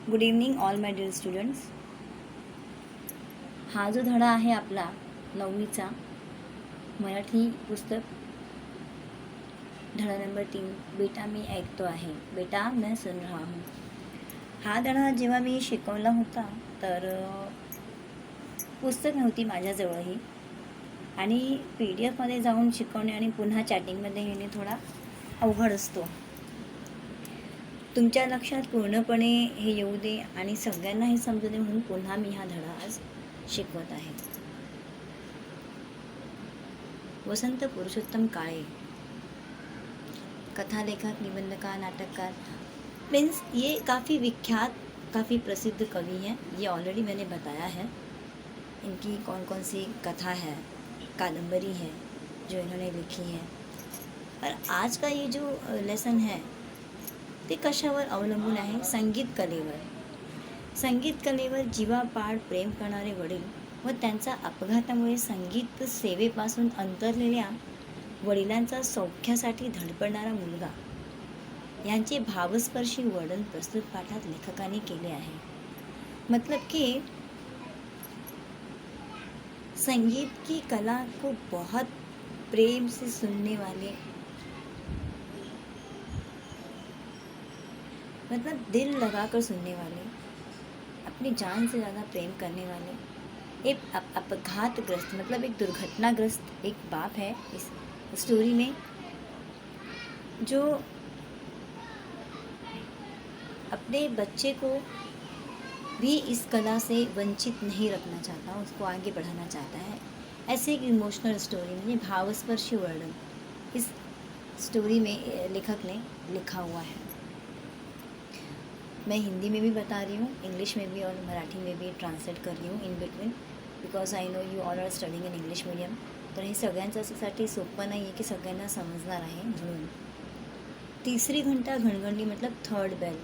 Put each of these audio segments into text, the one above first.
Good evening all my dear students. हा जो धडा आहे आपला 9वीचा मराठी पुस्तक धडा नंबर 3, बेटा मी ऐकतो आहे, बेटा मैं सुन रहा हूँ. हा धडा जेव्हा मी शिकवला होता तर पुस्तक नव्हती माझ्याजवळही आणि PDF मध्ये जाऊन शिकवणे आणि पुन्हा चॅटिंगमध्ये येणे थोडा अवघड असतो. तुमच्या लक्षात पूर्णपणे हे येऊ दे आणि सगळ्यांना हे समजू दे म्हणून पुन्हा मी हा धडा आज शिकवत आहे. वसंत पुरुषोत्तम काळे, कथा लेखक, निबंधकार, नाटककार, मीन्स ये काफ़ी विख्यात, काफ़ी प्रसिद्ध कवि हैं. ये ऑलरेडी मैंने बताया है. इनकी कौन कौन सी कथा है, कादम्बरी है जो इन्होंने लिखी है. और आज का ये जो लेसन है ते कशावर अवलंबून आहे? संगीत कलेवर. संगीत कलेवर जीवापाड प्रेम करणारे वडील व त्यांचा अपघातामुळे संगीत सेवेपासून अंतरलेल्या वडिलांचा सौख्यासाठी धडपडणारा मुलगा यांचे भावस्पर्शी वर्णन प्रस्तुत पाठात लेखकाने केले आहे. मतलब कि संगीत की कला को बहुत प्रेम से सुनने वाले, मतलब दिल लगाकर सुनने वाले, अपनी जान से ज़्यादा प्रेम करने वाले, एक अपघातग्रस्त मतलब एक दुर्घटनाग्रस्त एक बाप है इस स्टोरी में, जो अपने बच्चे को भी इस कला से वंचित नहीं रखना चाहता, उसको आगे बढ़ाना चाहता है. ऐसे एक इमोशनल स्टोरी में भावस्पर्शी वर्णन इस स्टोरी में लेखक ने लिखा हुआ है. मैं हिंदी में भी बता रही हूँ, इंग्लिश में भी और मराठी में भी ट्रांसलेट कर रही हूँ in between, because I know you all are studying in English medium. तर हे सगळ्यांच्यासाठी सोपं नाही आहे की सगळ्यांना समजणार आहे म्हणून. तिसरी घंटा घणघणली मतलब थर्ड बेल,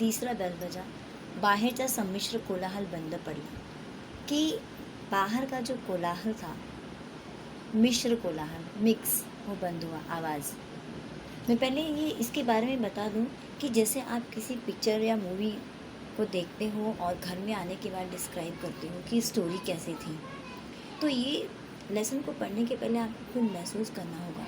तीसरा बेल बजा. बाहरचा संमिश्र कोलाहल बंद पडला. कि बाहर का जो कोलाहल था, मिश्र कोलाहल, मिक्स, वो बंद हुआ आवाज़. मैं पहले ये इसके बारे में बता दूं कि जैसे आप किसी पिक्चर या मूवी को देखते हो और घर में आने के बाद डिस्क्राइब करते हो कि स्टोरी कैसी थी, तो ये लेसन को पढ़ने के पहले आपको खुद महसूस करना होगा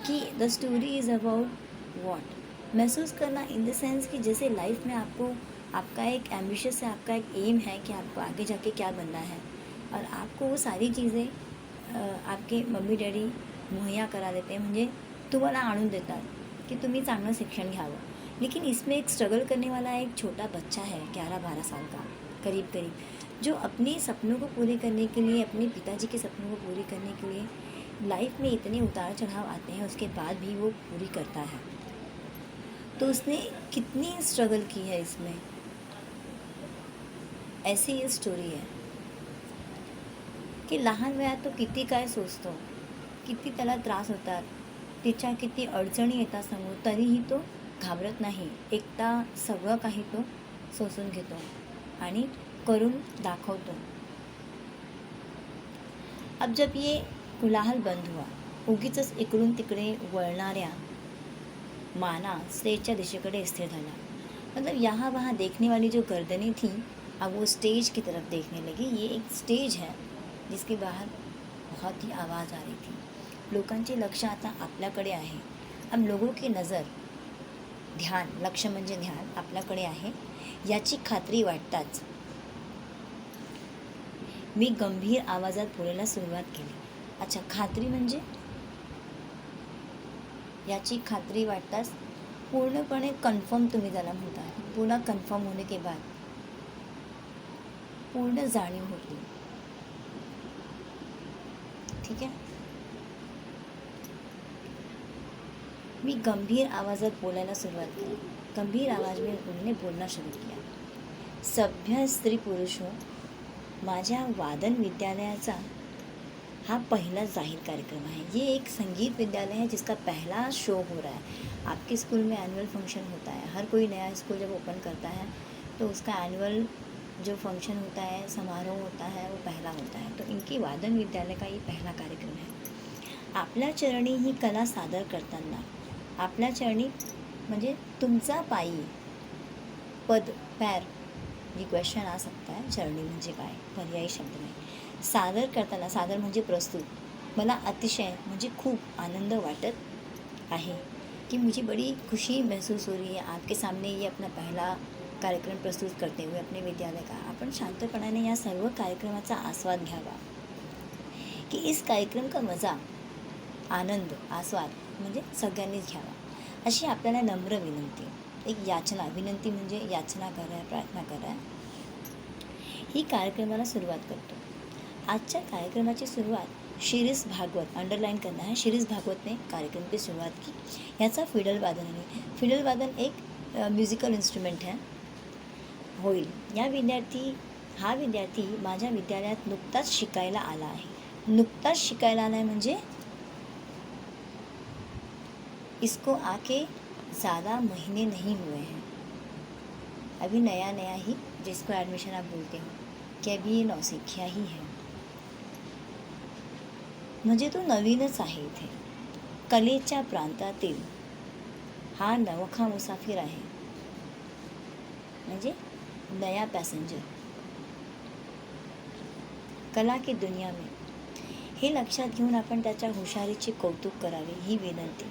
कि the story is about what. महसूस करना इन द सेंस कि जैसे लाइफ में आपको आपका एक एम्बिशियस है, आपका एक एम है कि आपको आगे जाके क्या बनना है और आपको वो सारी चीज़ें आपके मम्मी डॅडी मुहैया करा देते हैं, म्हणजे तुम्हाला आणून देतात कि तुम्ही चांगलं शिक्षण घ्यावं. लेकिन इसमें एक स्ट्रगल करने वाला एक छोटा बच्चा है 11-12 साल का करीब, जो अपने सपनों को पूरे करने के लिए, अपने पिताजी के सपनों को पूरी करने के लिए लाइफ में इतने उतार चढ़ाव आते हैं, उसके बाद भी वो पूरी करता है. तो उसने कितनी स्ट्रगल की है इसमें, ऐसी ये स्टोरी है की लहान वयात तो किती काय सोचतो, किती त्याला त्रास होतात, तिच्या किती अडचणी येतात समोर, तरीही तो घाबरत नाही. एकटा सगळं काही तो सोसून घेतो आणि करून दाखवतो. अब जब ये कोलाहल बंद हुआ, उगीच इकडून तिकडे वळणाऱ्या माना स्टेजच्या दिशेकडे स्थिर झाला. मतलब यहाँ वहाँ देखने वाली जो गर्दनें थी, अब वो स्टेज की तरफ देखने लगी. ये एक स्टेज है जिसके बाहर बहुत ही आवाज़ आ रही थी. लोकांचे लक्ष आता आपल्याकडे आहे. अब लोगों की नज़र, ध्यान, लक्ष म्हणजे ध्यान आपल्याकडे आहे याची खात्री वाटताच मी गंभीर आवाजात बोलायला सुरुवात केली. अच्छा, खात्री म्हणजे याची खात्री वाटताच पूर्णपणे कन्फर्म तुम्ही त्याला म्हणता. पूर्ण कन्फर्म होने के बाद पूर्ण जाणीव होती. ठीक है. मी गंभीर आवाज़ात बोलायला सुरुवात केली. गंभीर आवाज़ में उन्होंने बोलना शुरू किया. सभ्य स्त्री पुरुष हो, माझ्या वादन विद्यालयाचा हा पहला जाहिर कार्यक्रम है. ये एक संगीत विद्यालय है जिसका पहला शो हो रहा है. आपके स्कूल में एनुअल फंक्शन होता है. हर कोई नया स्कूल जब ओपन करता है तो उसका एनुअल जो फंक्शन होता है, समारोह होता है, वो पहला होता है. तो इनकी वादन विद्यालय का ये पहला कार्यक्रम है. आपल्या चरणी ही कला सादर करताना, आपल्या चरणी म्हणजे तुमचा पायी, पद, पैर जी क्वेश्चन आ सकता है चरणी म्हणजे काय, पर्यायी शब्द नाही. सादर करताना, सादर म्हणजे प्रस्तुत, मला अतिशय म्हणजे खूप आनंद वाटत आहे कि मुझे बड़ी खुशी महसूस हो रही है आपके सामने ये अपना पहला कार्यक्रम प्रस्तुत करते हुए अपने विद्यालय का. आपण शांतपणाने या सर्व कार्यक्रमाचा आस्वाद घ्यावा की इस कार्यक्रम का मजा, आनंद, आस्वाद म्हणजे सगळ्यांनीच घ्यावा अशी आपल्याला नम्र विनंती. एक याचना, विनंती म्हणजे याचना करा, प्रार्थना करा. ही कार्यक्रमाला सुरुवात करतो. आजच्या कार्यक्रमाची सुरुवात शिरीष भागवत, अंडरलाइन करना है, शिरीष भागवत ने कार्यक्रम की शुरुआत की. याचा फिडल वादन, फिडल वादन एक म्युझिकल इन्स्ट्रुमेंट है. होईल. हा विद्यार्थी माझ्या विद्यालयात नुकताच शिकायला आला आहे. नुकताच शिकायला आला आहे म्हणजे इसको आके ज़्यादा महीने नहीं हुए हैं. अभी नया नया ही, जिसको एडमिशन आप बोलते हो, कि अभी ये नौसिखिया ही है. म्हणजे तो नवीनच आहे इथे. कलेच्या प्रांतातील हा नवखा मुसाफिर आहे, म्हणजे नया पैसेंजर कला की दुनिया में. हे लक्षात घेऊन आपण त्याच्या हुशारीचे कौतुक करावे ही विनंती.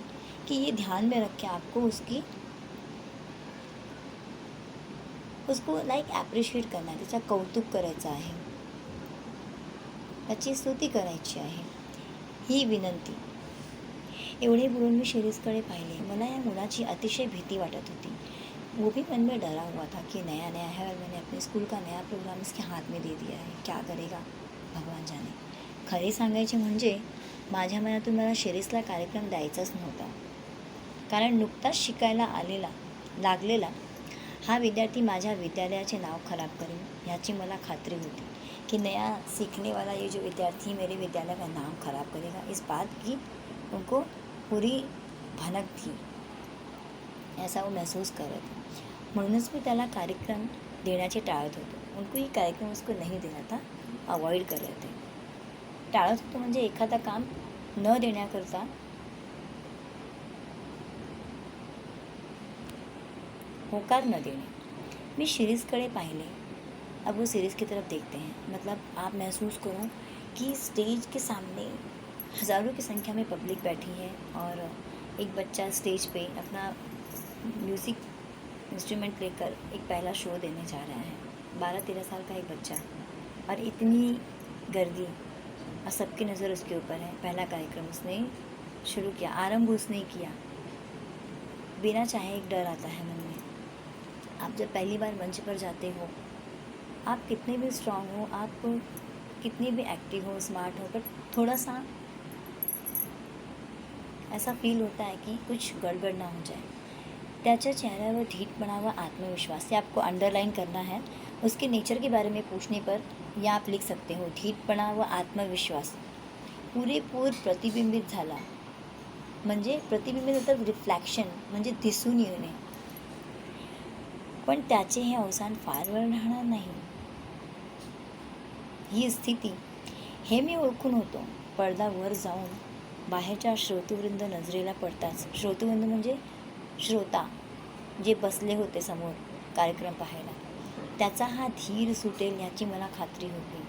कि ये ध्यान में रख के आपको उसको लाईक ॲप्रिशिएट करणार, त्याचा कौतुक करायचं आहे, त्याची स्तुती करायची आहे ही विनंती. एवढे बोलून मी शिरीषकडे पाहिले. मला या मुलाची अतिशय भीती वाटत होती. वो भी मन में डरा हुआ था कि नया नया है और मैंने अपने स्कूल का नया प्रोग्राम इसके हाथ में दे दिया है, क्या करेगा भगवान जाने. खरे सांगायचे म्हणजे माझ्या मनातून मला शिरीषला कार्यक्रम द्यायचाच नव्हता. कारण नुकताच शिकायला लागलेला हा विद्यार्थी माझ्या विद्यालयाचे नाव खराब करेल याची मला खात्री होती. कि नया सीखने वाला ये जो विद्यार्थी मेरे विद्यालय का नाम खराब करेगा, इस बात की उनको पूरी भनक थी. ऐसा वो महसूस कर रहे थे. म्हणूनच मी त्याला कार्यक्रम देण्याचे टाळत होतो. उनको ये कार्यक्रम उसको नहीं देना था, अवॉइड कर रहे थे. टाळत होतो म्हणजे एखादा काम न देण्याकरता होकार न देने. मैं शिरीषकडे पाहिले. अब वो शिरीष की तरफ देखते हैं. मतलब आप महसूस करो कि स्टेज के सामने हज़ारों की संख्या में पब्लिक बैठी है और एक बच्चा स्टेज पे अपना म्यूज़िक इंस्ट्रूमेंट लेकर एक पहला शो देने जा रहा है. 12-13 साल का एक बच्चा और इतनी गर्दी और सबकी नज़र उसके ऊपर है. पहला कार्यक्रम उसने शुरू किया, आरंभ उसने किया. बिना चाहे एक डर आता है मन में. आप जब पहली बार मंच पर जाते हो, आप कितने भी स्ट्रांग हो, आप कितने भी एक्टिव हो, स्मार्ट हो, पर थोड़ा सा ऐसा फील होता है कि कुछ गड़बड़ ना हो जाए. त्याच्या चेहऱ्यावर ढीठपणा व आत्मविश्वास, से आपको अंडरलाइन करना है. उसके नेचर के बारे में पूछने पर या आप लिख सकते हो ढीठपणा व आत्मविश्वास पुरेपूर प्रतिबिंबित झाला. म्हणजे प्रतिबिंबित होतं, रिफ्लॅक्शन म्हणजे दिसून येणे. पण त्याचे हे अवसान फार वेळ राहणार नाही. ही स्थिती हे मी ओळखून होतो. पडदा वर जाऊन बाहेरच्या श्रोतृवृंद नजरेला पडताच, श्रोतृवृंद म्हणजे श्रोता जे बसले होते समोर कार्यक्रम पाहायला, त्याचा हा धीर सुटेल याची मला खात्री होती.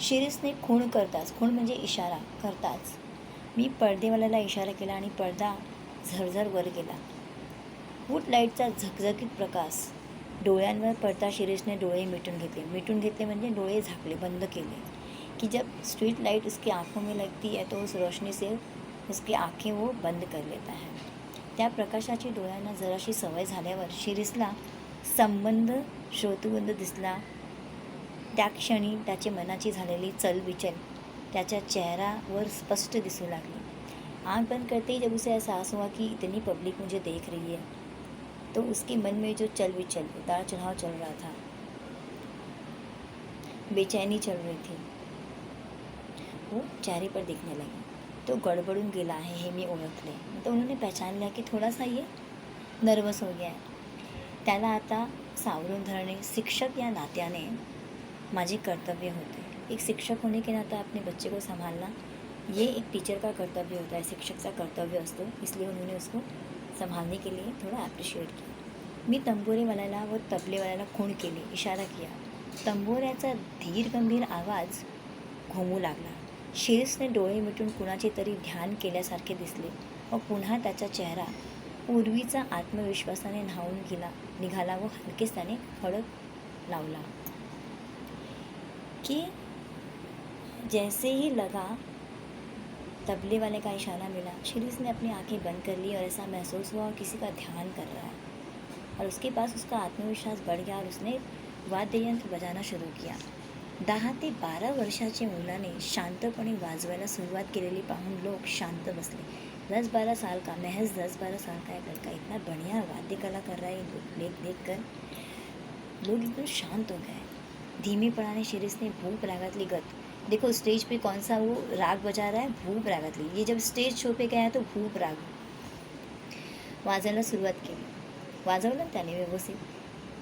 शिरीषने खूण करताच, खूण म्हणजे इशारा करताच मी पडदेवाल्याला इशारा केला आणि पडदा झरझर वर गेला. फूट लाईटचा झकझकीत प्रकाश डोळ्यांवर पडता शिरीषने डोळे मिटून घेतले म्हणजे डोळे झाकले, बंद केले. कि जब स्ट्रीट लाइट उसकी आंखों में लगती है तो उस रोशनी से उसकी आंखें वो बंद कर लेता है. त्या प्रकाशाची डोळ्यांना जराशी सवय झाल्यावर शिरीषला संबंध श्रोतृवृंद दिसला. त्या क्षणी त्याची मनाची झालेली चलबिचल त्याच्या चेहऱ्यावर स्पष्ट दिसू लागली. आँख बंद करते ही जब उसे एहसास हुआ कि इतनी पब्लिक मुझे देख रही है, तो उसके मन में जो चल-बिचल, उतार चढ़ाव चल रहा था, बेचैनी चल रही थी, वो चेहरे पर दिखने लगी. तो गडबडून गेला आहे हे मी ओळखले. तो उन्होंने पहचान लिया कि थोड़ा सा ये नर्वस हो गया है. त्याला आता सावरून धरणे शिक्षक या नात्याने माझे कर्तव्य होते. एक शिक्षक होने के नाते अपने बच्चे को संभालना ये एक टीचर का कर्तव्य होता है, शिक्षक का कर्तव्य असतो. इसलिए उन्होंने उसको संभालने के लिए थोड़ा अप्रिशिएट किया. मी तंबोरेवाल्याला व तबलेवाल्याला खूण केली, इशारा किया. तंबोऱ्याचा धीर गंभीर आवाज घुमू लागला. शिरीषने डोळे मिटून कुणाचे तरी ध्यान केल्यासारखे दिसले व पुन्हा त्याचा चेहरा पूर्वीचा आत्मविश्वासाने न्हावून निघाला व हलकेच त्याने खडक लावला कि जैसे ही लगा तबले वाले का इशारा मिला. शिरीष ने अपनी आंखें बंद कर ली और ऐसा महसूस हुआ किसी का ध्यान कर रहा है और उसके पास उसका आत्मविश्वास बढ़ गया और उसने वाद्ययंत्र बजाना शुरू किया. 10 ते 12 वर्षाच्या मुलाने शांतपणे वाजवायला सुरुवात केलेली पाहून लोग शांत बसले. 10-12 साल का, महज 10-12 साल का एक लड़का इतना बढ़िया वाद्य कला कर रहा है देख कर लोग एकदम शांत हो गए. धीमेपणाने शिरीष ने भूप रागातली गत, देखो स्टेज पे कौन सा वो राग बजा रहा है, भूप रागातली. ये जब स्टेज शो पे गया तो भूप राग वाजायला सुरुवात केली. वाजवलं त्याने व्यवस्थित.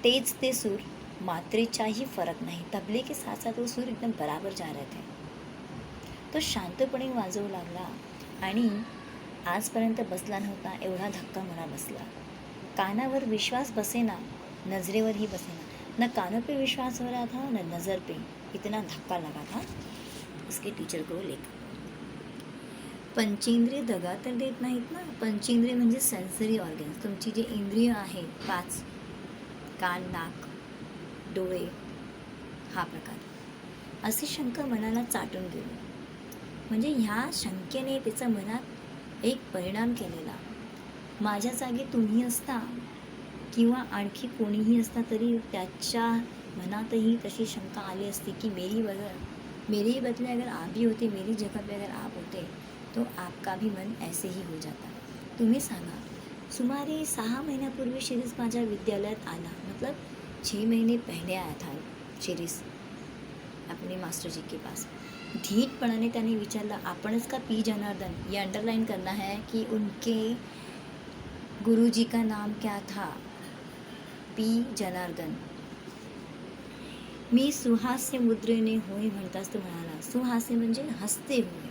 तेच ते सूर, मात्रेचाही फरक नाही. तबले के साथ साथ वो सूर एकदम बराबर जा रहे थे. तो शांतपणे वाजवू लागला आणि आजपर्यंत बसला नव्हता एवढा धक्का मला बसला. कानावर विश्वास बसेना, नजरेवरही बसेना. न कानों पे विश्वास हो रहा था न नज़र पे. इतना धक्का लगा था उसके टीचर को लेकर. पंचेंद्रिय दगा तर देत नाहीत ना. पंचेंद्रिय म्हणजे सेन्सरी ऑर्गन्स, तुमची जी इंद्रिय आहे 5, कान, नाक, डोळे, हा प्रकार. अशी शंका मनाला चाटून गेली. म्हणजे ह्या शंकेने त्याच्या मनात एक परिणाम केलेला. माझ्या जागी तुम्ही असता किंवा आणखी कोणीही असता तरी त्याच्या मनातही तशी शंका आली असती की मेरी बदले अगर आप भी होते, मेरी जगह पे अगर आप होते तो आपका भी मन ऐसे ही हो जाता. तुम्ही सांगा. सुमारे 6 महिन्यापूर्वी शिरीष माझ्या विद्यालयात आला. मतलब 6 महीने पहले आया था शिरीष अपने मास्टर जी के पास. धीटपणाने त्याने विचारलं, आपणच का पी जनार्दन? ये अंडरलाइन करना है कि उनके गुरुजी का नाम क्या था? पी जनार्दन. मी सुहास्य मुद्रेने होय म्हणताच तो म्हणाला. सुहास्य म्हणजे हसते हुए.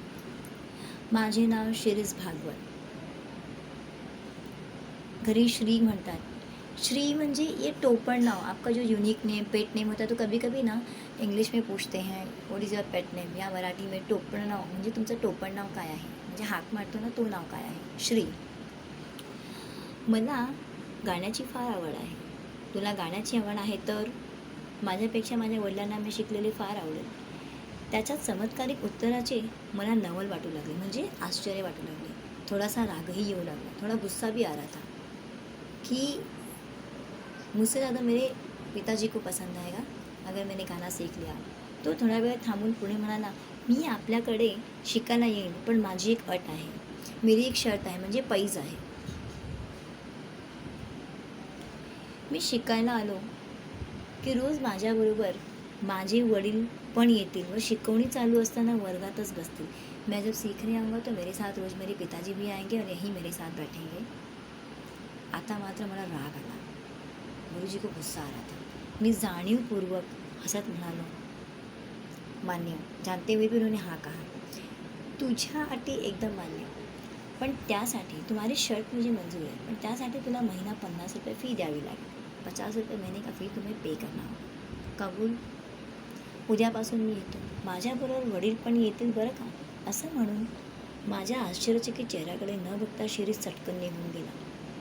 माझे नाव शिरीष भागवत. घरी श्री म्हणतात. श्री म्हणजे ये टोपण नाव. आपका जो यूनिक नेम, पेट नेम होता है तो कभी कभी ना इंग्लिश में पूछते हैं what is your pet name, या मराठी में टोपण नाव म्हणजे तुमचं टोपण नाव काय आहे, म्हणजे हाक मारतो ना तो नाव काय आहे, श्री. मला गाण्याची फार आवड आहे. तुला गाण्याची आवड आहे तर माझ्यापेक्षा माझ्या वडिलांना मी शिकलेली फार आवडेल. त्याच्या चमत्कारिक उत्तराचे मला नवल वाटू लागले, म्हणजे आश्चर्य वाटू लागले. थोडासा रागही येऊ लागला, थोड़ा गुस्सा भी आ रहा था कि मुझसे ज़्यादा मेरे पिताजी को पसंद आएगा अगर मैंने गाना सीख लिया. तो थोडा वेळ थांबून पुढे म्हणाला, मी आपल्याकडे शिकायला येईन पण माझी एक अट आहे, मेरी एक शर्त आहे, म्हणजे पैज आहे. मी शिकायला आलो की रोज माझ्याबरोबर माझे वडील पण येतील व शिकवणी चालू असताना वर्गातच बसतील. मैं जब सीखने आऊँगा तो मेरे साथ रोज मेरे पिताजी भी आएंगे और यही मेरे साथ बैठेंगे. आता मात्र मला राग आला. गुरुजी को गुस्सा आ रहा था. मी जाणीवपूर्वक हसत म्हणालो, मान्य. जानते हुए भी उन्होंने हाँ कहा. तुझ्या अटी एकदम मान्य, पण त्यासाठी तुम्हारी शर्ट मुझे मंजूर है, पण त्यासाठी तुला महिना 50 रुपये फ़ी द्यावी लागेल. 50 रुपये महीने का फ़ी तुम्हें पे करना होगा. कबूल. उद्यापासून मी येतो. माझ्याबरोबर वडील पण येतील बरं का. असं म्हणून माझ्या आश्चर्यचकित चेहऱ्याकडे न बघता शिरीष चटकन निघून गेला.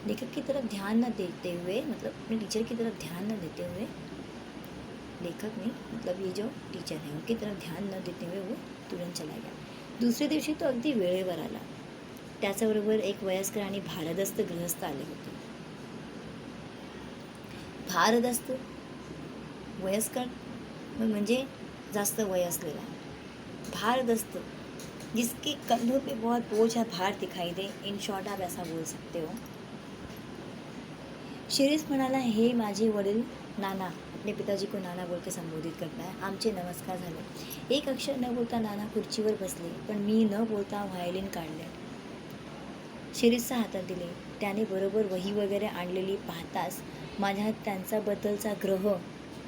लेखक की तरफ ध्यान न देते हुए, मतलब अपने टीचर की तरफ ध्यान न देते हुए, लेखक ने मतलब ये जो टीचर है उनकी तरफ ध्यान न देते हुए वो तुरंत चला गया. दुसऱ्या दिवशी तो अगदी वेळेवर आला. त्याच्याबरोबर एक वयस्कर आणि भारदस्त गृहस्थ आले होते. भारदस्त वयस्कर म्हणजे जास्त वय असलेला. भारदस्त जिसके कंधों पे बहुत बोझ या भार दिखाई दे. इन शॉर्ट आप ऐसा बोल सकते हो. शिरीष म्हणाला, हे माझे वडील नाना, अपने पिताजी को नाना बोल के संबोधित करता है. आमचे नमस्कार झाले. एक अक्षर न बोलता नाना खुर्चीवर बसले, पण मी न बोलता व्हायोलिन काढले. शिरीषच्या हातात दिले. त्याने बरोबर वही वगैरे आणलेली पाहताच माझ्या त्यांच्याबद्दलचा ग्रह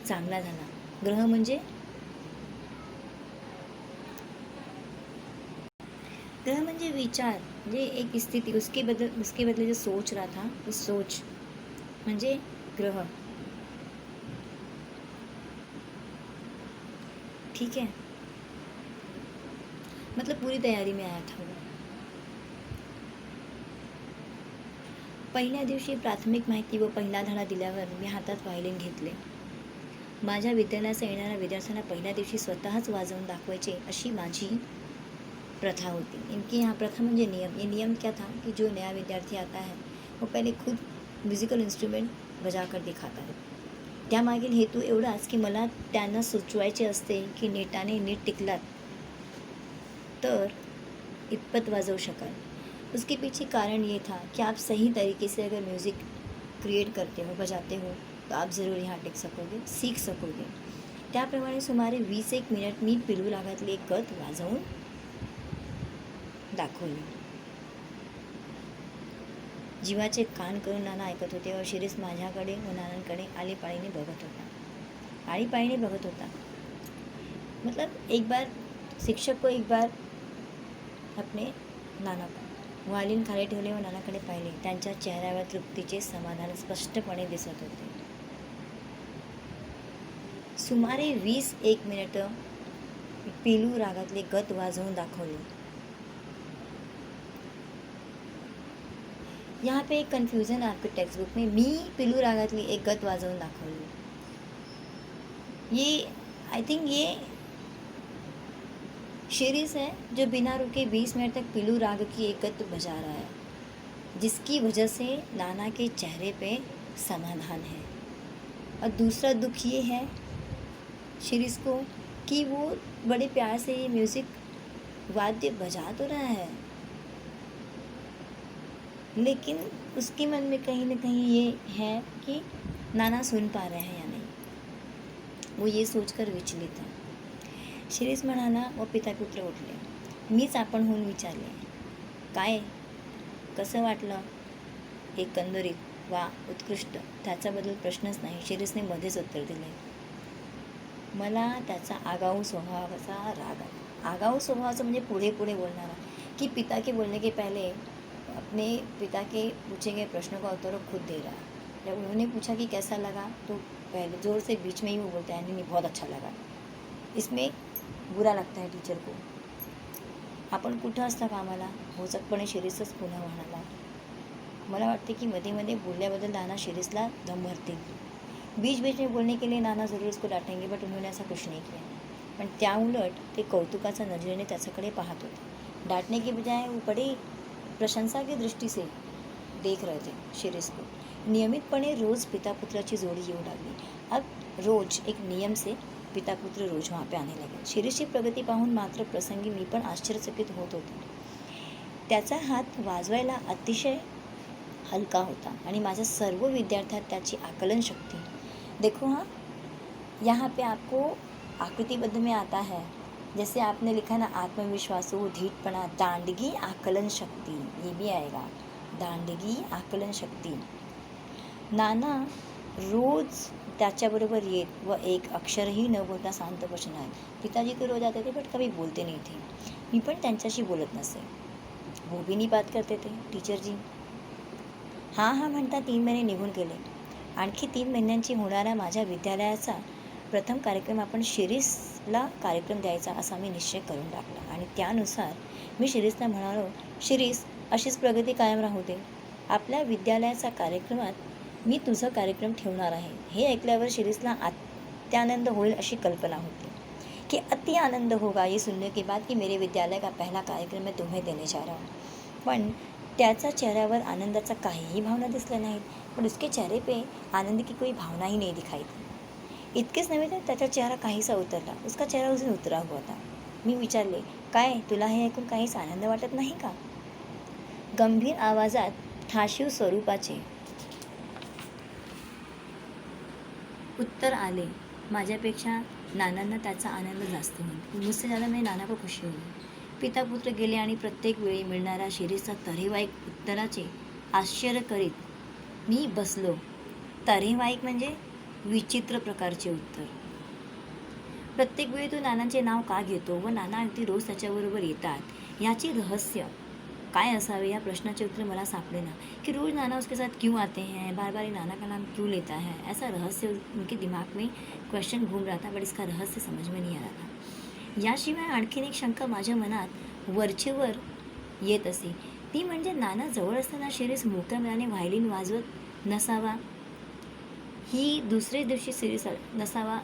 चांगला झाला. ग्रह म्हणजे विचार म्हणजे एक स्थिति उसके बदले जो सोच रहा था वो सोच म्हणजे ग्रह. ठीक है, मतलब पूरी तयारी में आया था वो. पहिल्या दिवशी प्राथमिक माहिती व पहिला धडा दिल्यावर मी हातात व्हायोलिन घेतले. माझ्या विद्यालयास येणाऱ्या विद्यार्थ्यांना पहिल्या दिवशी स्वतःच वाजवून दाखवायचे अशी माझी प्रथा होती. इनकी यहाँ प्रथा म्हणजे नियम. ये नियम क्या था कि जो नया विद्यार्थी आता है वो पहले खुद म्युझिकल इन्स्ट्रुमेंट बजा कर दिखाता है. त्यामागील हेतू एवढाच की मला त्यांना सुचवायचे असते की नेटाने नीट टिकलात तर इतपत वाजवू शकाल. उसके पीछे कारण ये था कि आप सही तरीके से अगर म्यूज़िक क्रिएट करते हो, बजाते हो, तो आप ज़रूर यहाँ टिक सकोगे, सीख सकोगे. त्याप्रमाणे सुमारे 20 मिनिट मी पिलू रागातली एक गत वाजवून दाखवली. जीवाचे कान करून नाना ऐकत होते और शिरीष माझ्याकडे व नानांकडे आळीपाळीने बघत होता. मतलब एक बार शिक्षक को एक बार अपने नाना को व्हायोलिन खाली ठेवले व नानाकडे पाहिले. त्यांच्या चेहऱ्यावर तृप्तीचे समाधान स्पष्टपणे दिसत होते. सुमारे 20 मिनिटं पिलू रागातले गत वाजवून दाखवले. यहाँ पे एक कन्फ्यूज़न है आपके टेक्स्ट बुक में. मी पिलू रागातली एक गत वाजवून दाखवली. ये आई थिंक ये शिरीष है जो बिना रुके 20 मिनट तक पिलू राग की एक गत बजा रहा है, जिसकी वजह से नाना के चेहरे पे समाधान है. और दूसरा दुख ये है शिरीष को कि वो बड़े प्यार से ये म्यूज़िक वाद्य बजा तो रहा है, लेकिन उसके मन में कहीं ना कहीं ये है कि नाना सुन पा रहे हैं या नहीं. वो ये सोचकर विचलित है. शिरीष म्हणाला व पितापुत्र उठले. मीच आपण होऊन विचारले, काय कसं वाटलं. एकंदरीत वा उत्कृष्ट, त्याच्याबद्दल प्रश्नच नाही. शिरीषने मध्येच उत्तर दिले. मला त्याचा आगाऊ स्वभावाचा राग आला. आगाऊ स्वभावाचा म्हणजे पुढे बोलणारा, कि पिता के बोलने के पहले अपने पिता के पूछे गए प्रश्नों का उत्तर खुद दे रहा है. जब उन्होंने पूछा कि कैसा लगा तो पहले ज़ोर से बीच में ही वो बोलता है नहीं बहुत अच्छा लगा. इसमें बुरा लगता है टीचर को. आपण कुठं असता कामाला. होचकपणे शिरीषच पुन्हा म्हणाला. मला वाटते की मध्ये मध्ये बोलल्याबद्दल नाना शिरीषला दम भरतील. बीच में बोलने के लिए नाना ज़रूर उसको डांटेंगे, बट उन्होंने ऐसा कुछ नहीं किया. पण त्याउलट ते कौतुकाच्या नजरेने त्याच्याकडे पाहत होते. डांटने के बजाय वो बड़ी प्रशंसा की दृष्टि से देख रहे थे शिरीष को. नियमितपणे रोज़ पिता पुत्राची जोड़ी येऊ लागली. अब रोज एक नियम से पिता पुत्र रोज वहाँ पे आने लगे. शिरीषची प्रगती पाहून मात्र प्रसंगी मी पण आश्चर्यचकित होत होते. त्याचा हात वाजवायला अतिशय हलका होता आणि माझ्या सर्व विद्यार्थ्यात त्याची आकलन शक्ति. देखो हाँ, यहाँ पे आपको आकृतिबद्ध में आता है, जैसे आपने लिखा ना आत्मविश्वास, धीटपणा, दांडगी आकलन शक्ति, ये भी आएगा. दांडगी आकलन शक्ति. नाना रोज त्याच्याबरोबर येत व एक अक्षरही न बोलता शांत बसणार. पिताजी तो रोज आते थे बट कभी बोलते नहीं थे. मी पण त्यांच्याशी बोलत नसे. वो भी नहीं बात करते थे. टीचर जी हां म्हणता 3 महिने निघून गेले. आणखी 3 महिन्यांची होणारा माझ्या विद्यालयाचा प्रथम कार्यक्रम आपण शिरीषला कार्यक्रम द्यायचा असा मी निश्चय करून टाकला. आणि त्यानुसार मी शिरीषला म्हणालो, शिरीष अशीच प्रगती कायम राहू दे. आपल्या विद्यालयाचा कार्यक्रमात मी तुझा कार्यक्रम ठेवणार आहे. हे ऐकल्यावर शिरीषला अत्यानंद होईल अशी कल्पना होती. कि अति आनंद होगा ये सुनने के बाद कि मेरे विद्यालय का पहला कार्यक्रम मैं तुम्हें देने जा रहा हूँ. पण त्याचा चेहऱ्यावर आनंदाचा काहीही भावना दिसल्या नाहीत. पण उसके चेहरे पे आनंद की कोई भावना ही नहीं दिखाई थी. इतकेच नव्हे तर त्याचा चेहरा काहीसा उतरला. उसका चेहरा उस दिन उतरा हुआ था. मी विचारले, काय तुला हे ऐकून काहीच आनंद वाटत नाही का. गंभीर आवाजात ठाशीव स्वरूपाचे उत्तर आले, माझ्यापेक्षा नानांना त्याचा आनंद जास्त होईल. मुझसे ज़्यादा मेरे नाना को खुशी होगी. पिता पुत्र गेले आणि प्रत्येक वेळी मिळणाऱ्या शिरीषचा तऱ्हेवाईक उत्तराचे आश्चर्य करीत मी बसलो. तऱ्हेवाईक म्हणजे विचित्र प्रकारचे उत्तर. प्रत्येक वेळी तो नानांचे नाव का घेतो व नाना अगदी रोज त्याच्याबरोबर येतात याची रहस्य काय असावे या प्रश्नाचे उत्तर मला सापड़े ना कि रोज़ नाना उसके साथ क्यों आते हैं, बार बार ये नाना का नाम क्यों लेता है। ऐसा रहस्य उनके दिमाग में क्वेश्चन घूम रहा था, बट इसका रहस्य समझ में नहीं आ रहा था। याशिवाय आणखीन एक शंका माझ्या मनात वरचेवर येत असे, ती म्हणजे नाना जवळ असताना शिरीष मोकळ्या मनाने व्हायलिन वाजवत नसावा, ही दुसरे दिवशी शिरीष नसावा,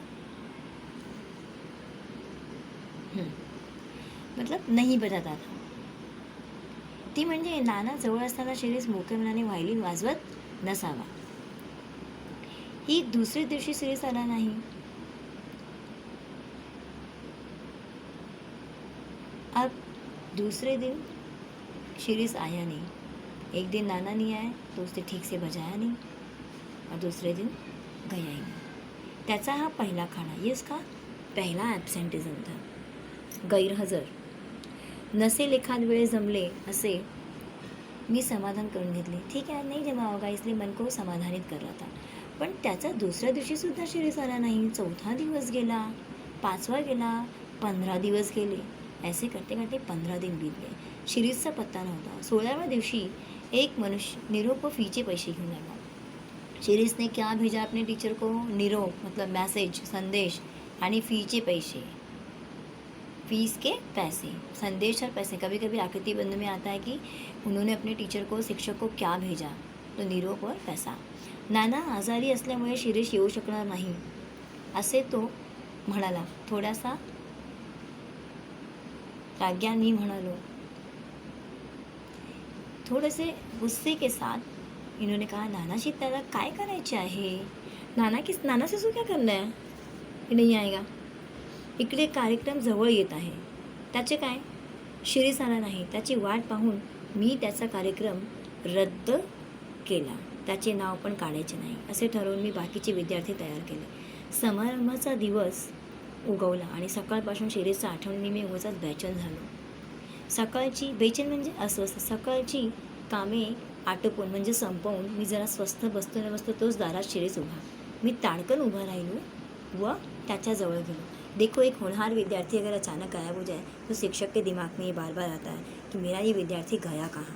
मतलब नहीं बताता था। ती म्हणजे नाना जवळ असताना शिरीष मोकळ्या मनाने व्हायलिन वाजवत नसावा, ही दुसरे दिवशी शिरीष आला नाही। अब दूसरे दिन शिरीष आया नहीं। एक दिन नाना नहीं आया तो उसने ठीक से बजाया नहीं, और दूसरे दिन गया ही नहीं। त्याचा हा पहिला खाना, ये उसका पहला ॲब्सेंटिझम था, गैरहजर। नसेल एखाद वेळ जमले असे मी समाधान करून घेतले, ठीक है नहीं जमा होगा, इसलिए मन को समाधानित कर रहा था। पण त्याचा दुसऱ्या दिवशी सुद्धा शिरीष आला नाही। चौथा दिवस गेला, 5वा गेला, 15 दिवस गेले, ऐसे करते करते 15 दिन बीत गए। शिरीषचा पत्ता नव्हता। 16व्या दिवशी एक मनुष्य निरोप व फीचे पैसे घेऊन आला। शिरीष ने क्या भेजा अपने टीचर को, निरोप मतलब मैसेज, संदेश, आणि फीचे पैसे, फीस के पैसे, संदेश और पैसे। कभी कभी आकृति बंध में आता है कि उन्होंने अपने टीचर को, शिक्षक को क्या भेजा, तो निरोप और पैसा। नाना आजारी असल्यामुळे शिरीष येऊ शकणार नाही असे तो म्हणाला। थोडासा राग्याने म्हणालो, थोड़े से गुस्से के साथ इन्होंने कहा, नानाजी त्याला काय करायचे आहे, नाना से क्या करना है, ये नहीं आएगा। इकडे कार्यक्रम जवळ येत आहे, त्याचे काय, शिरीष आला नाही, त्याची वाट पाहून मी त्याचा कार्यक्रम रद्द केला, त्याचे नाव पण काढायचे नाही असे ठरवून मी बाकीचे विद्यार्थी तयार केले। समारंभाचा दिवस उगवला आणि सकाळपासून शिरीषच्या आठवणीने मी उगाचच बेचैन झालो। सकाळची बेचैन म्हणजे अस्वस्थ, सकाळची कामे आटोपून म्हणजे संपवून मी जरा स्वस्थ बसतो न बसतो तोच दारात शिरीष उभा। मी ताडकन उभा राहिलो व त्याच्याजवळ गेलो। देखो, एक होनहार विद्यार्थी अगर अचानक गायब हो जाए तो शिक्षक के दिमाग में ये बार बार आता है कि मेरा ये विद्यार्थी गया कहाँ।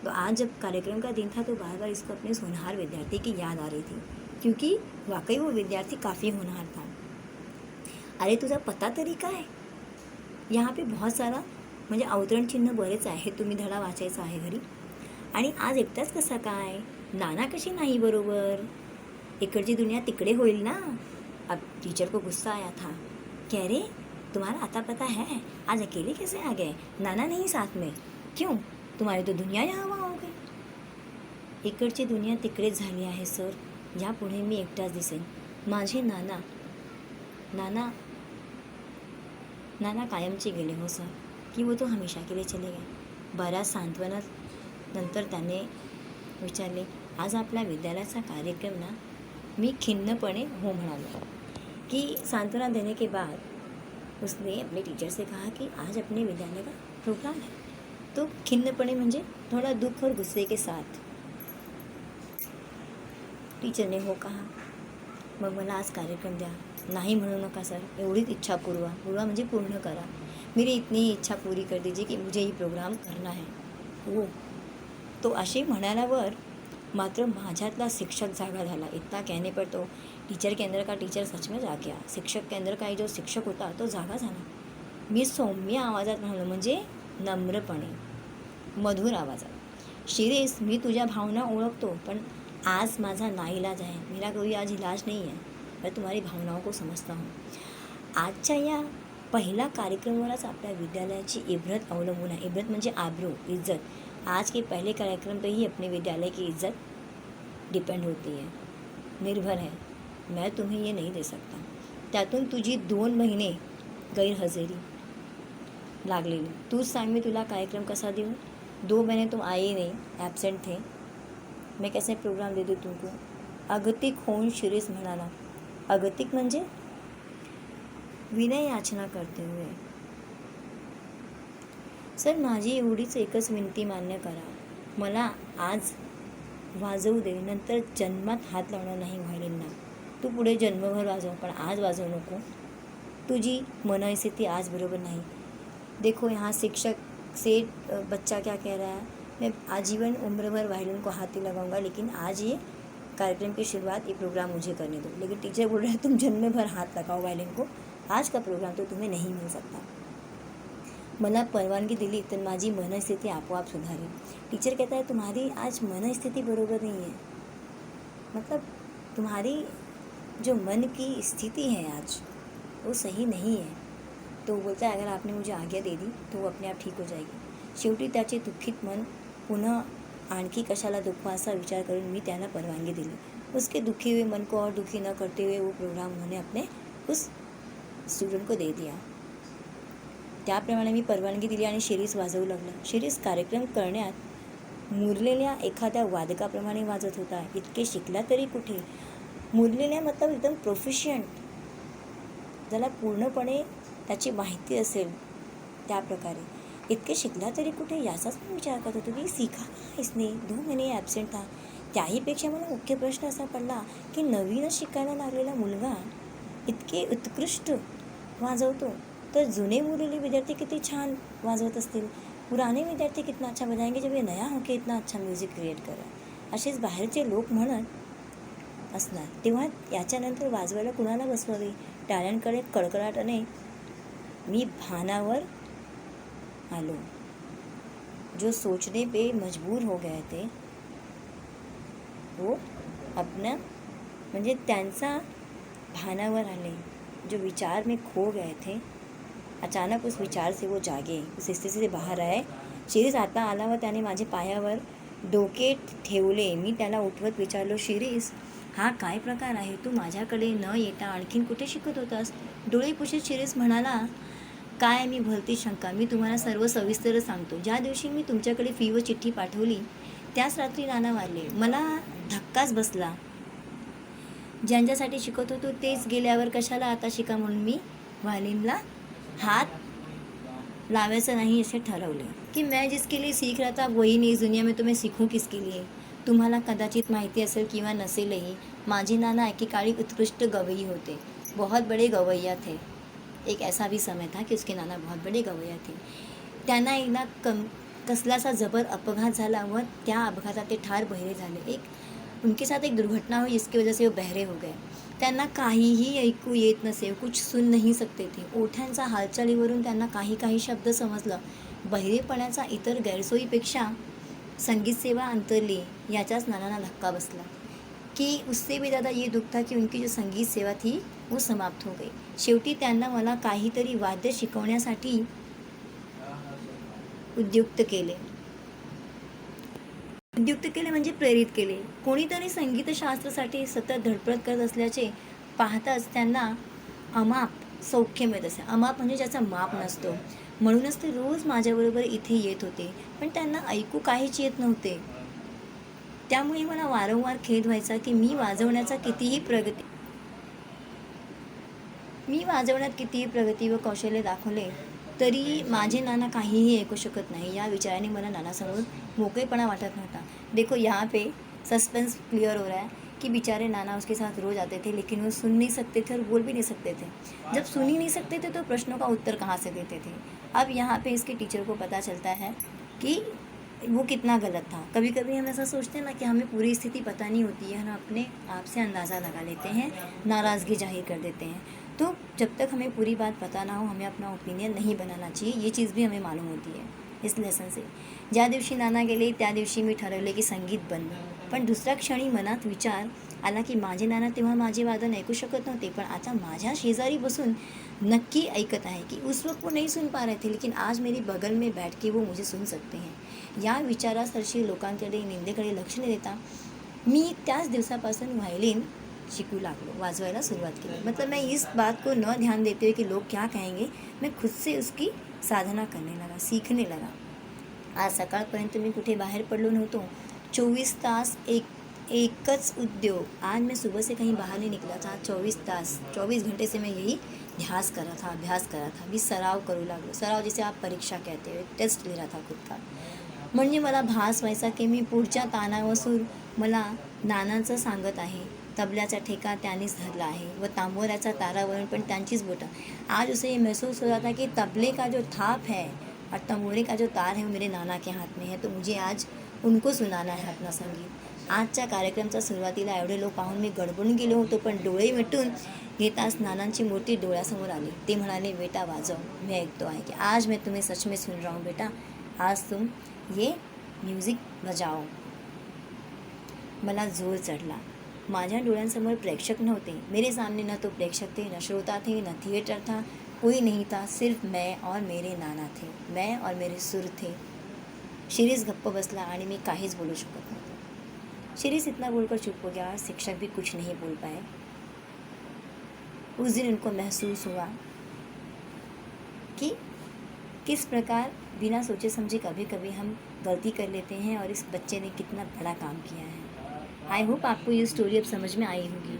तो आज जब कार्यक्रम का दिन था तो बार बार इसको अपने उस होनहार विद्यार्थी की याद आ रही थी, क्योंकि वाकई वो विद्यार्थी काफ़ी होनहार था। अरे तुझा पत्ता तरी काय, यहाँ पे बहुत सारा म्हणजे अवतरण चिन्ह बरेच आहे, तुम्ही धडा वाचायचा आहे घरी। आणि आज एकटाच कसा काय, नाना कशी नाही बरोबर, इकडची दुनिया तिकडे होईल ना। अब टीचर को गुस्सा आया था, कह रे तुम्हारा आता पता है, आज अकेले कैसे आ गए, नाना नहीं साथ में, क्यों तुम्हारी तो दुनिया यहाँ वहाँ हो गई। इकडची दुनिया तिकडेच झाली आहे सर, यापुढे मी एकटाच दिसेन। माझे नाना नाना नाना कायमचे गेले हो सर, कि वो तो हमेशा के लिए चले गए। बऱ्याच सांत्वनात नंतर त्याने विचारले, आज आपला विद्यालयाचा कार्यक्रम ना, मी खिन्नपणे हो म्हणालो। कि सांत्वना देने के बाद उसने अपने टीचर से कहा कि आज अपने विद्यालय का प्रोग्राम है। तो खिन्नपणे म्हणजे थोड़ा दुख और गुस्से के साथ टीचर ने हो कहा। मग मला आज कार्यक्रम द्या, नाही म्हणू नका सर, एवढीच इच्छा पूर्वा म्हणजे पूर्ण करा, मेरी इतनी इच्छा पूरी कर दीजिए कि मुझे ये प्रोग्राम करना है वो। तो असे म्हणाल्यावर मात्र माझ्यातला शिक्षक जागा झाला। इतना कहने पर तो टीचर के अंदर का टीचर सच में जाग गया, शिक्षक के अंदर का जो शिक्षक होता तो जागा झाला। मी सौम्य आवाजात म्हणालो, म्हणजे नम्रपणे, मधुर आवाजात, शिरीष मी तुझ्या भावना ओळखतो, पण आज माझा नाइलाज आहे, मेरा कोई आज इलाज नहीं है, मैं तुम्हारी भावनाओं को समझता हूँ। आजच्या या पहिला कार्यक्रमावरच आपल्या विद्यालयाची इब्रत अवलंबून है। इब्रत म्हणजे आबरू, इज्जत। आज के पहले कार्यक्रम पे ही अपने विद्यालय की इज्जत डिपेंड होती है, निर्भर है। मैं तुम्हें ये नहीं दे सकता। त्यातून तुझी 2 महिने गैरहजेरी लागलेली, तूच सांग मी तुला कार्यक्रम कसा देऊँ। 2 महीने तुम आए ही नहीं, ॲब्सेंट थे, मैं कैसे प्रोग्राम दे दूँ तुमको। अगतिक होऊन शिरीष म्हणाला। अगतिक म्हणजे विनय याचना करते हुए, सर माझी एवढीच एकच विनंती मान्य करा, मला आज वाजवू दे, नंतर जन्मात हात लावणार नाही व्हायलिनला। तू पुढे जन्मभर वाजव, पण आज वाजवू नको, तुझी मनस्थिती आज बरोबर नाही। देखो यहाँ शिक्षक से बच्चा क्या कह रहा है, मैं आजीवन उम्र भर वायलिन को हाथ नहीं लगाऊंगा, लेकिन आज ये कार्यक्रम की शुरुआत, ये प्रोग्राम मुझे करने दो। लेकिन टीचर बोल रहा है तुम जन्म भर हाथ लगाओ वायलिन को, आज का प्रोग्राम तो तुम्हें नहीं मिल सकता। मला परवानगी दिली तर माझी मनस्थिती आपोआप सुधारेल। टीचर कहता है तुम्हारी आज मनस्थिति बरोबर नहीं है, मतलब तुम्हारी जो मन की स्थिति है आज वो सही नहीं है। तो वो बोलता है अगर आपने मुझे आज्ञा दे दी तो वो अपने आप ठीक हो जाएगी। शेवटी त्याचे दुःखित मन पुन्हा आणखी कशाला दुःख असा विचार करून मी त्याला परवानगी दिली। उसके दुखी हुए मन को और दुखी न करते हुए वो प्रोग्राम उन्होंने अपने उस स्टुडंट को दे दिया। त्याप्रमाणे मी परवानगी दिली आणि शिरीष वाजवू लागला। शिरीष कार्यक्रम करण्यात मुरलेल्या एखाद्या वादकाप्रमाणे वाजत होता। इतके शिकला तरी कुठे, मुरलेल्या मतलब एकदम प्रोफिशियंट, ज्याला पूर्णपणे त्याची माहिती असेल त्या प्रकारे। इतके शिकला तरी कुठे याचाच मी विचार करत होतो की सीखा कहाँ इसने, 2 महिने ॲब्सेंट था। त्याहीपेक्षा मला मुख्य प्रश्न असा पडला की नवीनच शिकायला लागलेला मुलगा इतके उत्कृष्ट वाजवतो तर जुने मुरलेले विद्यार्थी किती छान वाजवत असतील। पुराने विद्यार्थी कितना अच्छा बजाएंगे जब ये नया होके इतना अच्छा म्युझिक क्रिएट करा, असेच बाहेरचे लोक म्हणत असणार। तेव्हा याच्यानंतर वाजवायला कुणाला बसवावे, टाळ्यांकडे कडकडाटाने मी भानावर आलो। जो सोचने पे मजबूर हो गए थे वो अपना म्हणजे त्यांचा भानावर आले, जो विचार में खो गए थे अचानक उस विचार से वो जागे, उस स्थिती से बाहेर आए। शिरीष आता आला व त्याने माझे पायावर डोके ठेवले। मी त्याला उठवत विचारलो, शिरीष हा काय प्रकार आहे, तू माझ्याकडे न येता आणखीन कुठे शिकत होतास? डोळे पुसत शिरीष म्हणाला, काय मी भलती शंका, मी तुम्हाला सर्व सविस्तर सांगतो। ज्या दिवशी मी तुमच्याकडे फी व चिठ्ठी पाठवली त्याच रात्री नाना वारले। मला धक्काच बसला, ज्यांच्यासाठी शिकत होतो तेच गेल्यावर कशाला आता शिका म्हणून मी व्हायलिनला हाथ लावायचा नाही असे ठरवले की मैं जिसके लिए सीख रहा था वही नहीं इस दुनिया में, तो मैं सीखूं किसके लिए। तुम्हाला कदाचित माहिती असेल किंवा नसेलही, माझे नाना एकेकाळी उत्कृष्ट गवई होते, बहुत बड़े गवैया थे। एक ऐसा भी समय था कि उसके नाना बहुत बड़े गवैया थे। त्यांना एकदा कसलासा जबर अपघात झाला व त्या अपघातात ते ठार बहिरे झाले। उनके साथ एक दुर्घटना हुई जिसकी वजह से वो बहरे हो गए। त्यांना काहीही ऐकू येत नसे, कुछ सुन नहीं सकते थे। ओठांचा हालचालीवरून त्यांना काही शब्द समजलं। बहिरेपणाचा इतर गैरसोयीपेक्षा संगीत सेवा अंतरली याचाच नानांना धक्का बसला कि उससे भी ज़्यादा ये दुख था कि उनकी जो संगीत सेवा थी वो समाप्त हो गई। शेवटी त्यांना मला काहीतरी वाद्य शिकवण्यासाठी उद्युक्त केले म्हणजे प्रेरित केले। कोणीतरी संगीतशास्त्रासाठी सतत धडपड करत असल्याचे पाहताच त्यांना अमाप सौख्य मिळत असे। अमाप म्हणजे ज्याचा माप नसतो। म्हणूनच ते रोज माझ्याबरोबर इथे येत होते, पण त्यांना ऐकू काहीच येत नव्हते। त्यामुळे मला वारंवार खेद व्हायचा की मी वाजवण्यात कितीही प्रगती व कौशल्य दाखवले तरी माझे नाना काहीही ऐकू शकत नाही। या विचाराने मला नानासमोर मोकळेपणा वाटत नव्हता। देखो यहाँ पे सस्पेंस क्लियर हो रहा है कि बेचारे नाना उसके साथ रोज आते थे, लेकिन वो सुन नहीं सकते थे और बोल भी नहीं सकते थे। जब सुन ही नहीं सकते थे तो प्रश्नों का उत्तर कहाँ से देते थे। अब यहाँ पे इसके टीचर को पता चलता है कि वो कितना गलत था। कभी कभी हम ऐसा सोचते हैं ना कि हमें पूरी स्थिति पता नहीं होती है, हम अपने आप से अंदाज़ा लगा लेते हैं, नाराज़गी जाहिर कर देते हैं। तो जब तक हमें पूरी बात पता ना हो हमें अपना ओपिनियन नहीं बनाना चाहिए, ये चीज़ भी हमें मालूम होती है इस लेसन से। ज्या दिवशी नाना गेले त्या दिवशी मी ठरवले की संगीत बंद। पण दुसऱ्या क्षणी मनात विचार आला की माझे नाना तेव्हा माझे वादन ऐकू शकत नव्हते, पण आता माझ्या शेजारी बसून नक्की ऐकत आहे कि उस वक्त वो नहीं सुन पा रहे थे, लेकिन आज मेरी बगल में बैठ के वो मुझे सुन सकते हैं। या विचारासरशी लोकांकडे निंदेकडे लक्ष न देता मी त्याच दिवसापासून व्हायलिन शिकू लागलो, वाजवायला सुरुवात केली। मतलब मैं इस बात को न ध्यान देते हुए कि लोग क्या कहेंगे, मैं खुद से उसकी साधना करने लगा, सीखने लगा। आज सकाळपर्यंत मी कुठे बाहेर पडलो नव्हतो। 24 तास एकच उद्योग। आज मैं सुबह से कहीं बाहर नहीं निकला था। 24 घंटे से मैं यही अभ्यास कर रहा था। मी सराव करू लागलो। सराव जिसे आप परीक्षा कहते हो, टेस्ट ले रहा था खुद का। म्हणजे मला भास व्हायचा की मी पुढच्या तानावर सूर मला नानांचं सांगत आहे। तबल्याचा ठेका त्यांनीच धरला आहे व तांबोऱ्याचा तारावरून पण त्यांचीच बोटं। आज उसे ये महसूस हो रहा था कि तबले का जो थाप है और तंबोरे का जो तार है वो मेरे नाना के हात में है, तो मुझे आज उनको सुनाना आहे अपना संगीत. आजच्या कार्यक्रमाच्या सुरुवातीला एवढे लोक पाहून मी गडबडून गेलो होतो, पण डोळे मिटून घेताच नानांची मूर्ती डोळ्यासमोर आली. ते म्हणाले, बेटा वाजव, मैं ऐकतो आहे की आज मैं तुम्हें सच में सुन रहा हूँ बेटा, आज तुम ये म्युझिक बजाओ. मला जोर चढला. माझ्या डोळ्यांसमोर प्रेक्षक नव्हते. मेरे सामने न तो प्रेक्षक थे, न श्रोता थे, न थिएटर था, कोई नहीं था, सिर्फ मैं और मेरे नाना थे, मैं और मेरे सुर थे. शिरीष गप्प बसला आणि मी काहीच बोलू शकत नव्हतो. शिरीष इतना बोलकर चुप हो गया और शिक्षक भी कुछ नहीं बोल पाए. उस दिन उनको महसूस हुआ कि किस प्रकार बिना सोचे समझे कभी कभी हम गलती कर लेते हैं और इस बच्चे ने कितना बड़ा काम किया है. आई होप आपको ये स्टोरी अब समझ में आई होगी.